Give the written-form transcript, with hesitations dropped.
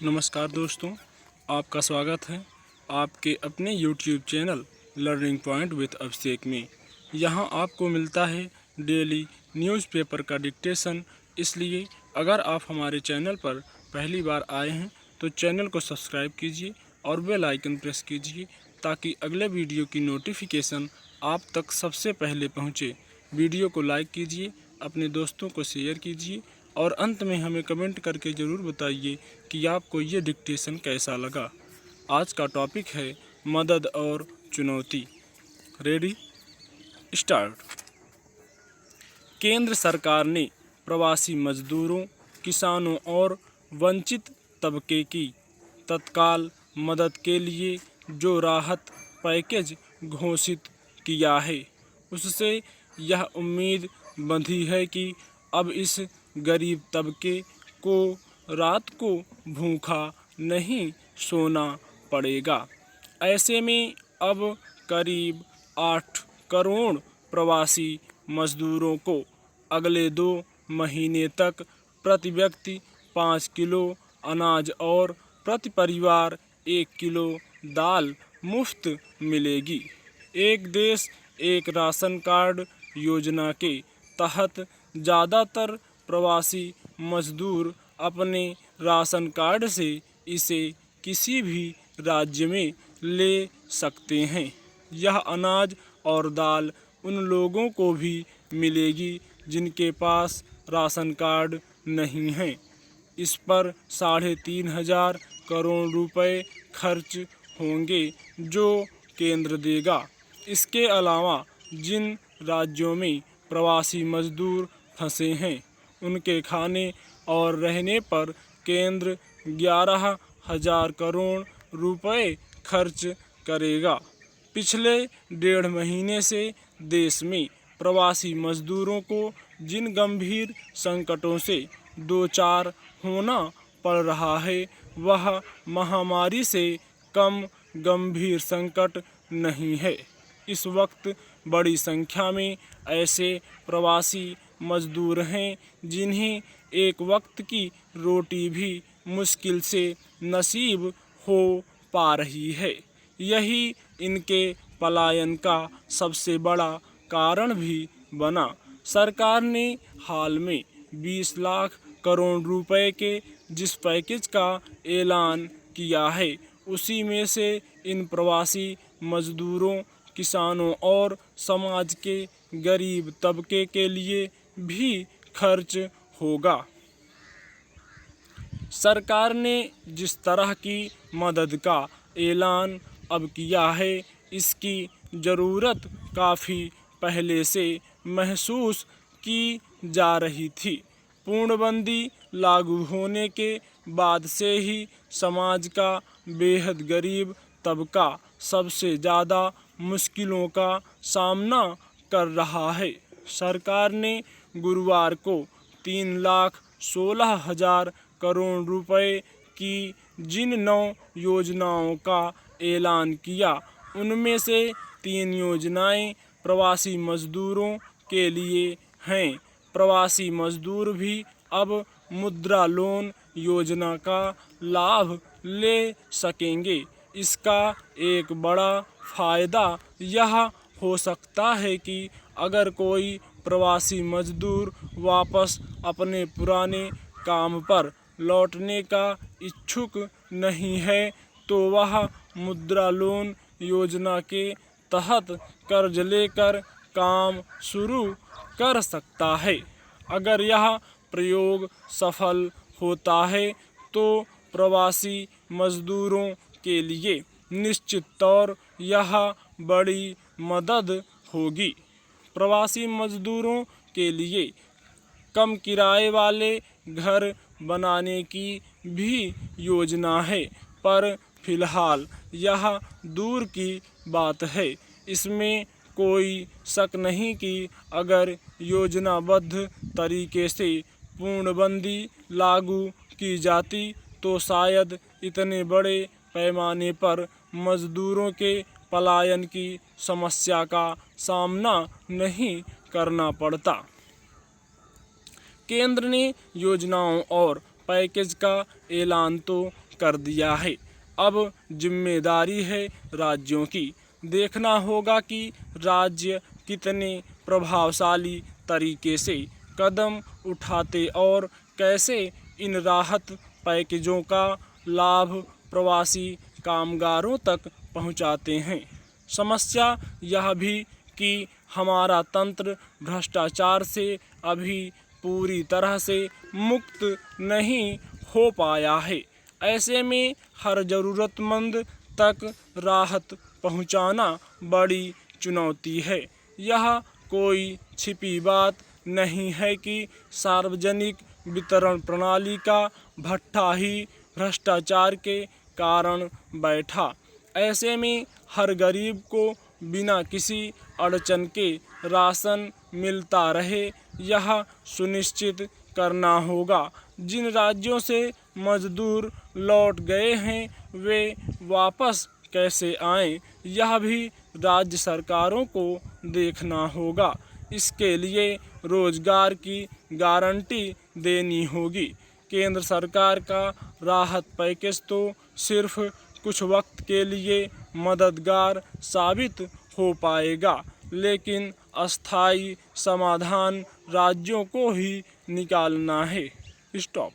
नमस्कार दोस्तों, आपका स्वागत है आपके अपने YouTube channel learning point with Abhishek में। यहाँ आपको मिलता है डेली न्यूज़पेपर का डिक्टेशन। इसलिए अगर आप हमारे चैनल पर पहली बार आए हैं तो चैनल को सब्सक्राइब कीजिए और बेल आइकन प्रेस कीजिए ताकि अगले वीडियो की नोटिफिकेशन आप तक सबसे पहले पहुँचे। वीडियो को लाइक कीजिए, अपने दोस्तों को शेयर कीजिए और अंत में हमें कमेंट करके ज़रूर बताइए कि आपको ये डिक्टेशन कैसा लगा। आज का टॉपिक है मदद और चुनौती। Ready, start. केंद्र सरकार ने प्रवासी मजदूरों, किसानों और वंचित तबके की तत्काल मदद के लिए जो राहत पैकेज घोषित किया है, उससे यह उम्मीद बंधी है कि अब इस गरीब तबके को रात को भूखा नहीं सोना पड़ेगा। ऐसे में अब करीब 8 करोड़ प्रवासी मजदूरों को अगले 2 महीने तक प्रति व्यक्ति 5 किलो अनाज और प्रति परिवार 1 किलो दाल मुफ्त मिलेगी। एक देश एक राशन कार्ड योजना के तहत ज़्यादातर प्रवासी मजदूर अपने राशन कार्ड से इसे किसी भी राज्य में ले सकते हैं। यह अनाज और दाल उन लोगों को भी मिलेगी जिनके पास राशन कार्ड नहीं है। इस पर 3,500 करोड़ रुपए खर्च होंगे जो केंद्र देगा। इसके अलावा जिन राज्यों में प्रवासी मजदूर फंसे हैं उनके खाने और रहने पर केंद्र 11,000 करोड़ रुपए खर्च करेगा। पिछले 1.5 महीने से देश में प्रवासी मजदूरों को जिन गंभीर संकटों से दो चार होना पड़ रहा है वह महामारी से कम गंभीर संकट नहीं है। इस वक्त बड़ी संख्या में ऐसे प्रवासी मजदूर हैं जिन्हें एक वक्त की रोटी भी मुश्किल से नसीब हो पा रही है। यही इनके पलायन का सबसे बड़ा कारण भी बना। सरकार ने हाल में 20 लाख करोड़ रुपए के जिस पैकेज का ऐलान किया है उसी में से इन प्रवासी मजदूरों, किसानों और समाज के गरीब तबके के लिए भी खर्च होगा। सरकार ने जिस तरह की मदद का ऐलान अब किया है इसकी ज़रूरत काफ़ी पहले से महसूस की जा रही थी। पूर्णबंदी लागू होने के बाद से ही समाज का बेहद गरीब तबका सबसे ज़्यादा मुश्किलों का सामना कर रहा है। सरकार ने गुरुवार को 3,16,000 करोड़ रुपए की जिन 9 योजनाओं का ऐलान किया उनमें से 3 योजनाएं प्रवासी मजदूरों के लिए हैं। प्रवासी मजदूर भी अब मुद्रा लोन योजना का लाभ ले सकेंगे। इसका एक बड़ा फ़ायदा यह हो सकता है कि अगर कोई प्रवासी मजदूर वापस अपने पुराने काम पर लौटने का इच्छुक नहीं है तो वह मुद्रा लोन योजना के तहत कर्ज लेकर काम शुरू कर सकता है। अगर यह प्रयोग सफल होता है तो प्रवासी मजदूरों के लिए निश्चित तौर यह बड़ी मदद होगी। प्रवासी मजदूरों के लिए कम किराए वाले घर बनाने की भी योजना है, पर फिलहाल यह दूर की बात है। इसमें कोई शक नहीं कि अगर योजनाबद्ध तरीके से पूर्णबंदी लागू की जाती तो शायद इतने बड़े पैमाने पर मजदूरों के पलायन की समस्या का सामना नहीं करना पड़ता। केंद्र ने योजनाओं और पैकेज का ऐलान तो कर दिया है। अब जिम्मेदारी है राज्यों की। देखना होगा कि राज्य कितने प्रभावशाली तरीके से कदम उठाते और कैसे इन राहत पैकेजों का लाभ प्रवासी कामगारों तक पहुंचाते हैं। समस्या यह भी कि हमारा तंत्र भ्रष्टाचार से अभी पूरी तरह से मुक्त नहीं हो पाया है। ऐसे में हर ज़रूरतमंद तक राहत पहुंचाना बड़ी चुनौती है। यह कोई छिपी बात नहीं है कि सार्वजनिक वितरण प्रणाली का भट्ठा ही भ्रष्टाचार के कारण बैठा। ऐसे में हर गरीब को बिना किसी अड़चन के राशन मिलता रहे, यह सुनिश्चित करना होगा। जिन राज्यों से मजदूर लौट गए हैं वे वापस कैसे आएं, यह भी राज्य सरकारों को देखना होगा। इसके लिए रोजगार की गारंटी देनी होगी। केंद्र सरकार का राहत पैकेज तो सिर्फ कुछ वक्त के लिए मददगार साबित हो पाएगा, लेकिन अस्थायी समाधान राज्यों को ही निकालना है। स्टॉप।